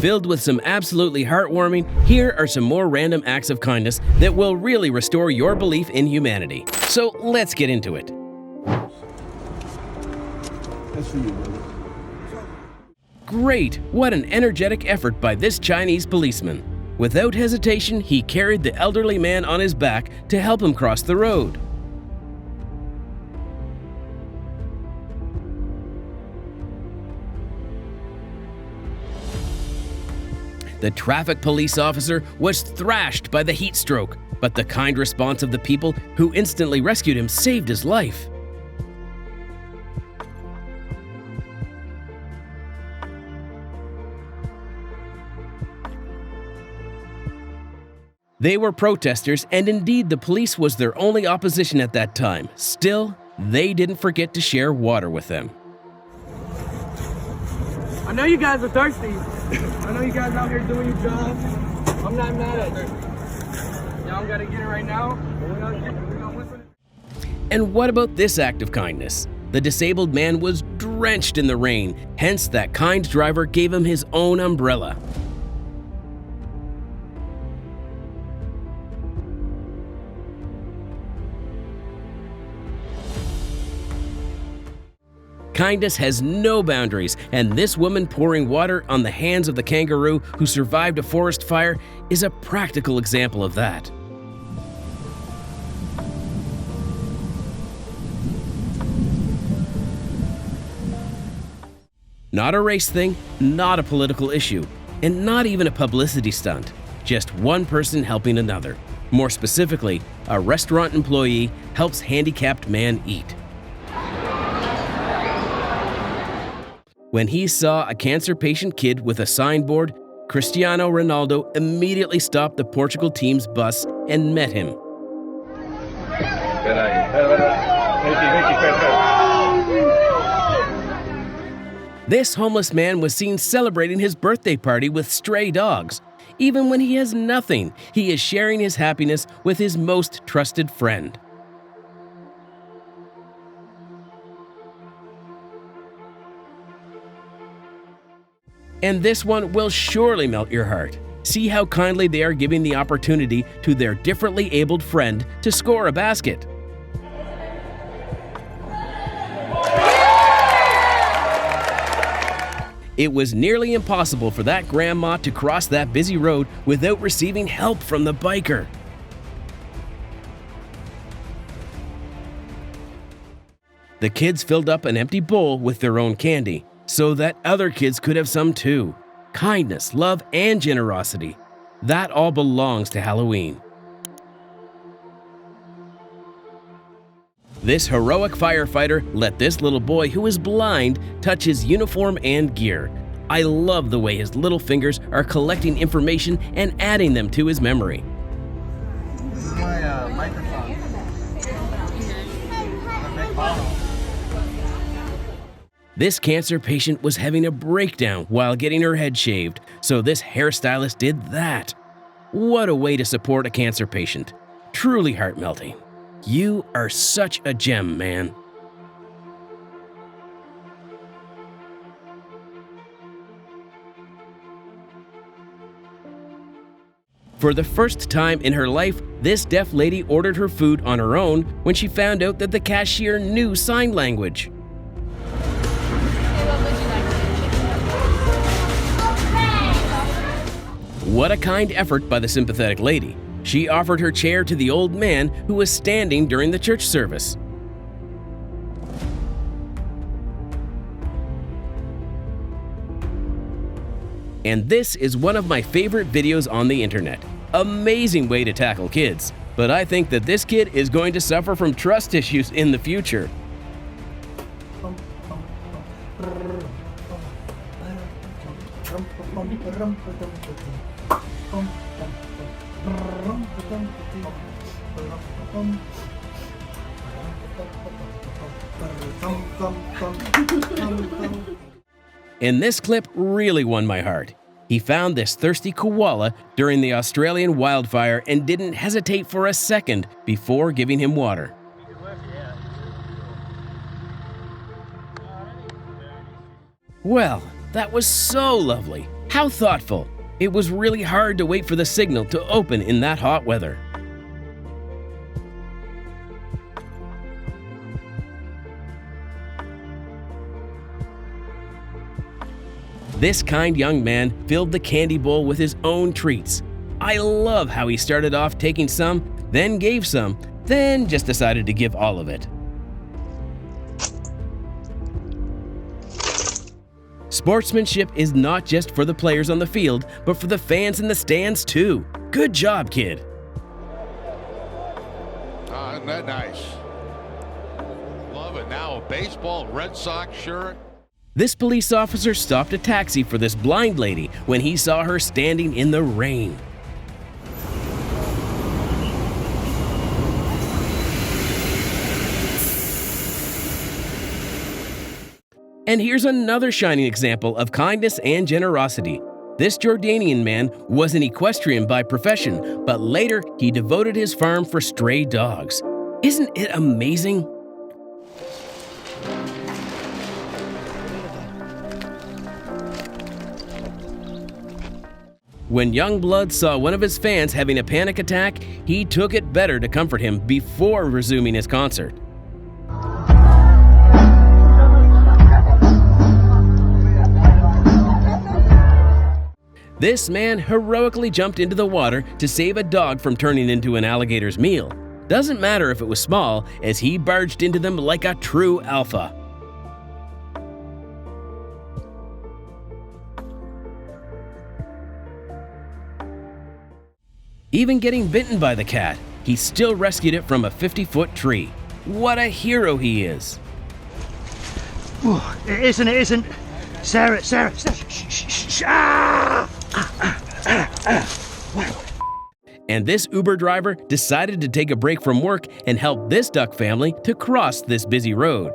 Filled with some absolutely heartwarming, here are some more random acts of kindness that will really restore your belief in humanity. So let's get into it. That's for you, brother. Great! What an energetic effort by this Chinese policeman. Without hesitation, he carried the elderly man on his back to help him cross the road. The traffic police officer was thrashed by the heat stroke, but the kind response of the people who instantly rescued him saved his life. They were protesters, and indeed the police was their only opposition at that time. Still, they didn't forget to share water with them. I know you guys are thirsty. I know you guys out here doing your job. I'm not mad at you. Y'all gotta get it right now. We're gonna listen. And what about this act of kindness? The disabled man was drenched in the rain, hence that kind driver gave him his own umbrella. Kindness has no boundaries, and this woman pouring water on the hands of the kangaroo who survived a forest fire is a practical example of that. Not a race thing, not a political issue, and not even a publicity stunt. Just one person helping another. More specifically, a restaurant employee helps handicapped man eat. When he saw a cancer patient kid with a signboard, Cristiano Ronaldo immediately stopped the Portugal team's bus and met him. This homeless man was seen celebrating his birthday party with stray dogs. Even when he has nothing, he is sharing his happiness with his most trusted friend. And this one will surely melt your heart. See how kindly they are giving the opportunity to their differently abled friend to score a basket. It was nearly impossible for that grandma to cross that busy road without receiving help from the biker. The kids filled up an empty bowl with their own candy, so that other kids could have some too. Kindness, love, and generosity. That all belongs to Halloween. This heroic firefighter let this little boy who is blind touch his uniform and gear. I love the way his little fingers are collecting information and adding them to his memory. This is my microphone. This cancer patient was having a breakdown while getting her head shaved, so this hairstylist did that. What a way to support a cancer patient. Truly heart-melting. You are such a gem, man. For the first time in her life, this deaf lady ordered her food on her own when she found out that the cashier knew sign language. What a kind effort by the sympathetic lady. She offered her chair to the old man who was standing during the church service. And this is one of my favorite videos on the internet. Amazing way to tackle kids. But I think that this kid is going to suffer from trust issues in the future. And this clip really won my heart. He found this thirsty koala during the Australian wildfire and didn't hesitate for a second before giving him water. Well, that was so lovely. How thoughtful. It was really hard to wait for the signal to open in that hot weather. This kind young man filled the candy bowl with his own treats. I love how he started off taking some, then gave some, then just decided to give all of it. Sportsmanship is not just for the players on the field, but for the fans in the stands too. Good job, kid. Isn't that nice? Love it. Now a baseball Red Sox shirt. This police officer stopped a taxi for this blind lady when he saw her standing in the rain. And here's another shining example of kindness and generosity. This Jordanian man was an equestrian by profession, but later he devoted his farm for stray dogs. Isn't it amazing? When Youngblood saw one of his fans having a panic attack, he took it better to comfort him before resuming his concert. This man heroically jumped into the water to save a dog from turning into an alligator's meal. Doesn't matter if it was small, as he barged into them like a true alpha. Even getting bitten by the cat, he still rescued it from a 50-foot tree. What a hero he is. Oh, it isn't. Sarah. Shh. And this Uber driver decided to take a break from work and help this duck family to cross this busy road.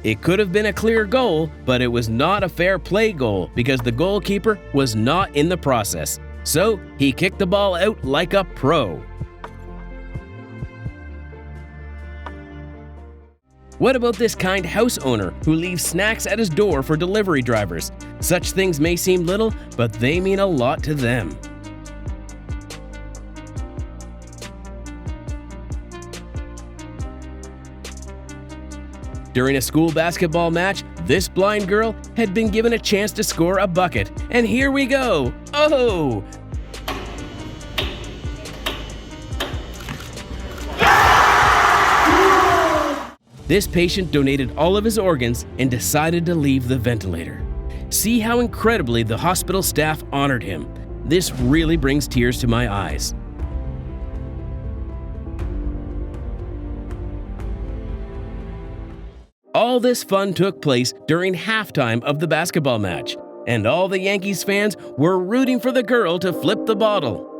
It could have been a clear goal, but it was not a fair play goal because the goalkeeper was not in the process. So he kicked the ball out like a pro. What about this kind house owner who leaves snacks at his door for delivery drivers? Such things may seem little, but they mean a lot to them. During a school basketball match, this blind girl had been given a chance to score a bucket. And here we go! Oh! This patient donated all of his organs and decided to leave the ventilator. See how incredibly the hospital staff honored him. This really brings tears to my eyes. All this fun took place during halftime of the basketball match, and all the Yankees fans were rooting for the girl to flip the bottle.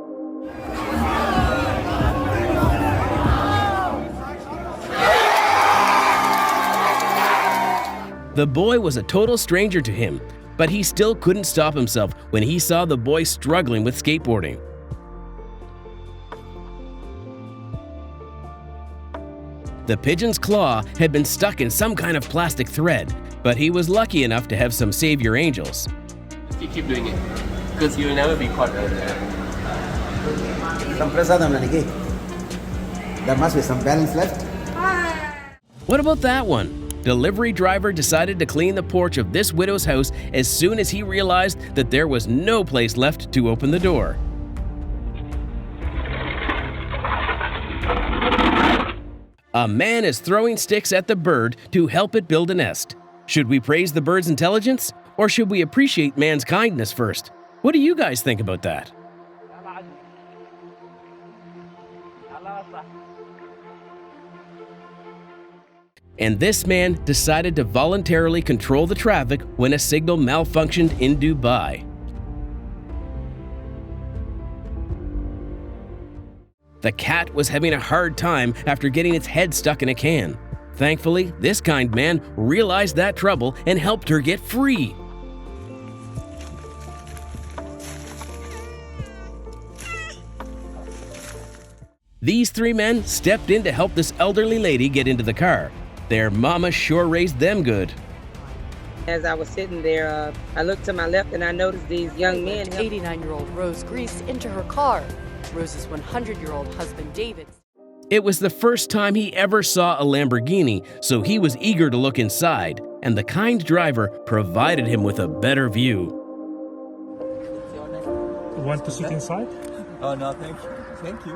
The boy was a total stranger to him, but he still couldn't stop himself when he saw the boy struggling with skateboarding. The pigeon's claw had been stuck in some kind of plastic thread, but he was lucky enough to have some savior angels. You keep doing it, because you will never be caught. Some prasadam, Naniki. There must be some balance left. What about that one? Delivery driver decided to clean the porch of this widow's house as soon as he realized that there was no place left to open the door. A man is throwing sticks at the bird to help it build a nest. Should we praise the bird's intelligence, or should we appreciate man's kindness first? What do you guys think about that? And this man decided to voluntarily control the traffic when a signal malfunctioned in Dubai. The cat was having a hard time after getting its head stuck in a can. Thankfully, this kind man realized that trouble and helped her get free. These three men stepped in to help this elderly lady get into the car. Their mama sure raised them good. As I was sitting there, I looked to my left and I noticed these young men. 89-year-old Rose Grease into her car. Rose's 100-year-old husband, David. It was the first time he ever saw a Lamborghini, so he was eager to look inside, and the kind driver provided him with a better view. You want to sit inside? Oh, no, thank you. Thank you.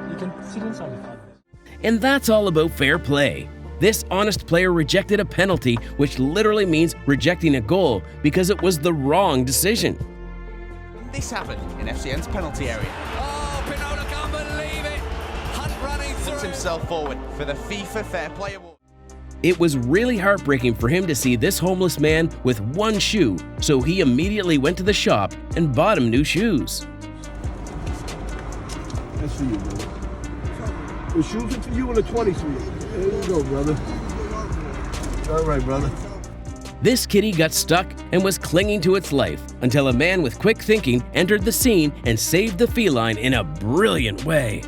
You can sit inside. And that's all about fair play. This honest player rejected a penalty, which literally means rejecting a goal because it was the wrong decision. This happened in FCN's penalty area. Oh, Pinola can't believe it. Hunt running through. Puts himself forward for the FIFA Fair Play Award. It was really heartbreaking for him to see this homeless man with one shoe, so he immediately went to the shop and bought him new shoes. That's for you, brother. The shoes are for you and the 20s for you. There you go, brother. All right, brother. This kitty got stuck and was clinging to its life until a man with quick thinking entered the scene and saved the feline in a brilliant way.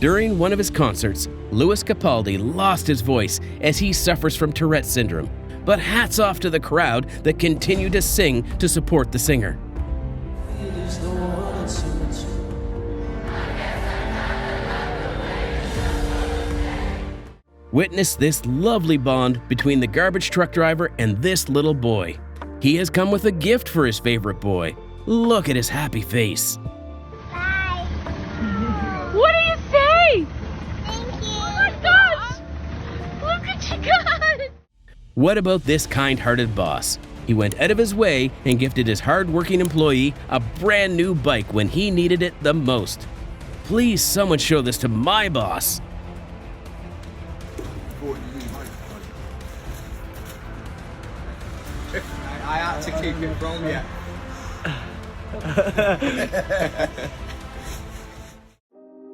During one of his concerts, Lewis Capaldi lost his voice as he suffers from Tourette syndrome, but hats off to the crowd that continued to sing to support the singer. Witness this lovely bond between the garbage truck driver and this little boy. He has come with a gift for his favorite boy. Look at his happy face. What do you say? Thank you. Oh my gosh! Look what you got! What about this kind-hearted boss? He went out of his way and gifted his hard-working employee a brand new bike when he needed it the most. Please, someone show this to my boss. I had to keep it from you.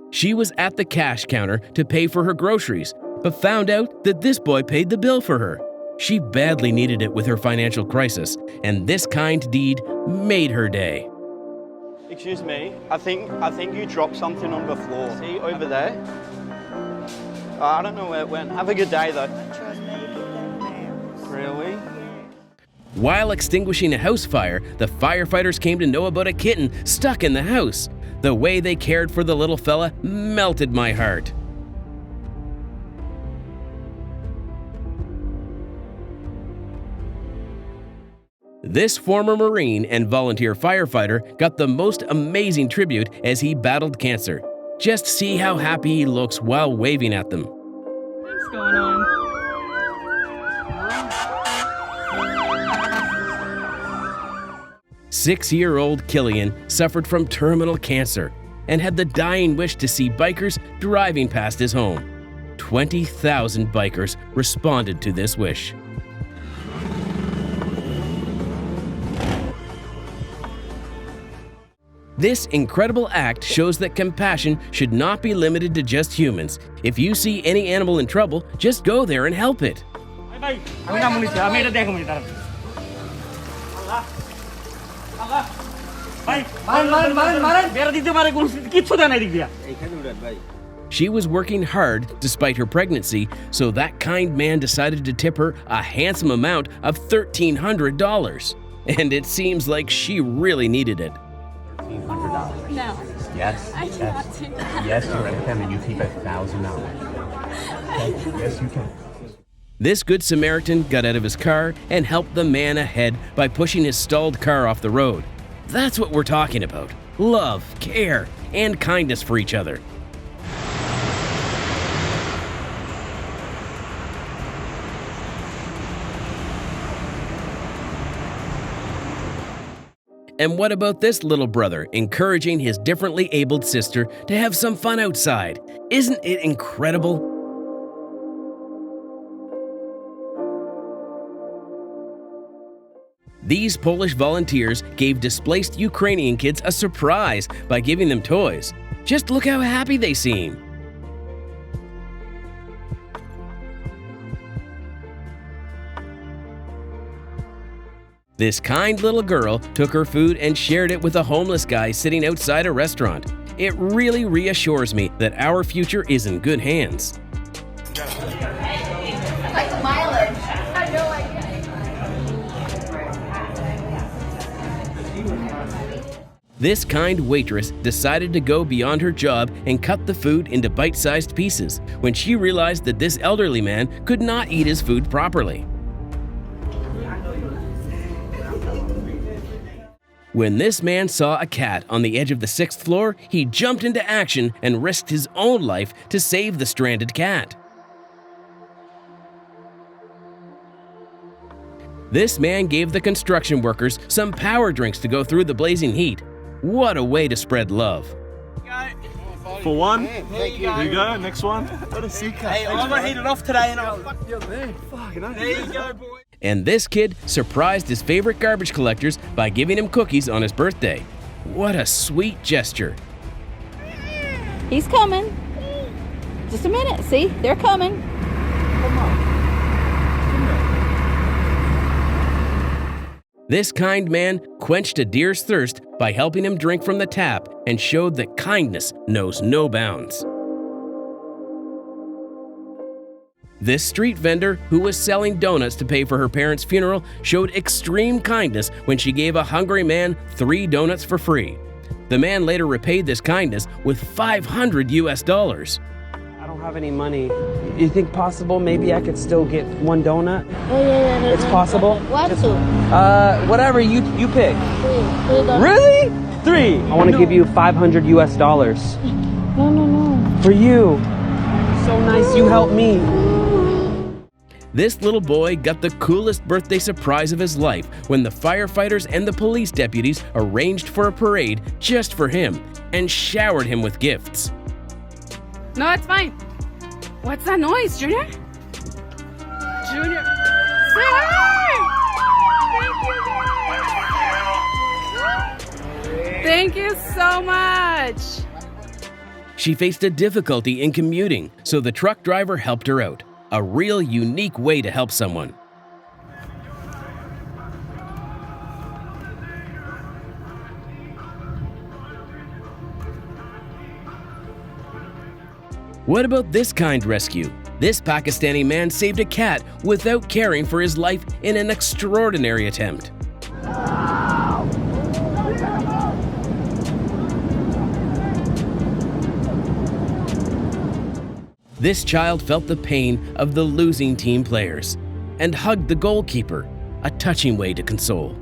She was at the cash counter to pay for her groceries, but found out that this boy paid the bill for her. She badly needed it with her financial crisis, and this kind deed made her day. Excuse me, I think you dropped something on the floor. See, over there? I don't know where it went. Have a good day, though. Really? While extinguishing a house fire, the firefighters came to know about a kitten stuck in the house. The way they cared for the little fella melted my heart. This former Marine and volunteer firefighter got the most amazing tribute as he battled cancer. Just see how happy he looks while waving at them. What's going on? 6-year-old Killian suffered from terminal cancer and had the dying wish to see bikers driving past his home. 20,000 bikers responded to this wish. This incredible act shows that compassion should not be limited to just humans. If you see any animal in trouble, just go there and help it. She was working hard despite her pregnancy, so that kind man decided to tip her a handsome amount of $1,300. And it seems like she really needed it. $1,300. No. Yes. I cannot do that. Yes, you're independent. You keep $1,000. Yes, you can. This Good Samaritan got out of his car and helped the man ahead by pushing his stalled car off the road. That's what we're talking about. Love, care, and kindness for each other. And what about this little brother encouraging his differently abled sister to have some fun outside? Isn't it incredible? These Polish volunteers gave displaced Ukrainian kids a surprise by giving them toys. Just look how happy they seem. This kind little girl took her food and shared it with a homeless guy sitting outside a restaurant. It really reassures me that our future is in good hands. Like mileage. I know I This kind waitress decided to go beyond her job and cut the food into bite-sized pieces when she realized that this elderly man could not eat his food properly. When this man saw a cat on the edge of the 6th floor, he jumped into action and risked his own life to save the stranded cat. This man gave the construction workers some power drinks to go through the blazing heat. What a way to spread love. For one, here you go, next one. What a sea cat. Hey, I'm gonna heat it off today and I'll fuck you, man. There you go, boy. And this kid surprised his favorite garbage collectors by giving him cookies on his birthday. What a sweet gesture. He's coming. Just a minute. See, they're coming. This kind man quenched a deer's thirst by helping him drink from the tap and showed that kindness knows no bounds. This street vendor, who was selling donuts to pay for her parents' funeral, showed extreme kindness when she gave a hungry man 3 donuts for free. The man later repaid this kindness with $500 US. I don't have any money. You think possible maybe I could still get 1 donut? Oh, yeah. It's possible? What Just, to? whatever you pick. 3 donuts. Really? 3. I want to give you $500 US. No. For you. So nice you helped me. This little boy got the coolest birthday surprise of his life when the firefighters and the police deputies arranged for a parade just for him and showered him with gifts. No, it's fine. What's that noise, Junior? Junior. Say hi! Thank you so much. She faced a difficulty in commuting, so the truck driver helped her out. A real unique way to help someone. What about this kind rescue? This Pakistani man saved a cat without caring for his life in an extraordinary attempt. This child felt the pain of the losing team players and hugged the goalkeeper, a touching way to console.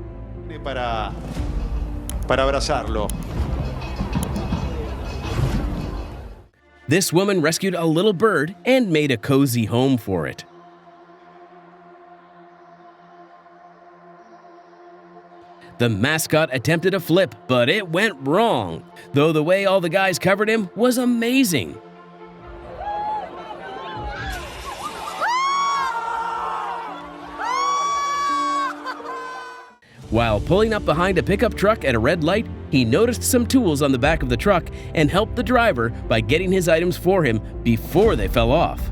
Para abrazarlo. This woman rescued a little bird and made a cozy home for it. The mascot attempted a flip, but it went wrong, though the way all the guys covered him was amazing. While pulling up behind a pickup truck at a red light, he noticed some tools on the back of the truck and helped the driver by getting his items for him before they fell off.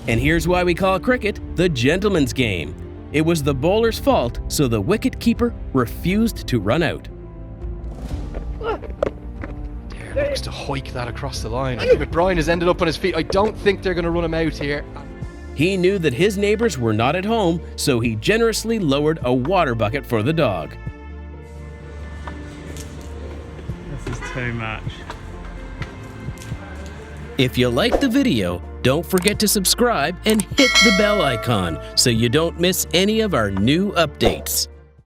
And here's why we call cricket the gentleman's game. It was the bowler's fault, so the wicket keeper refused to run out. Looks to hike that across the line. I think O'Brien has ended up on his feet. I don't think they're going to run him out here. He knew that his neighbors were not at home, so he generously lowered a water bucket for the dog. This is too much. If you liked the video, don't forget to subscribe and hit the bell icon so you don't miss any of our new updates.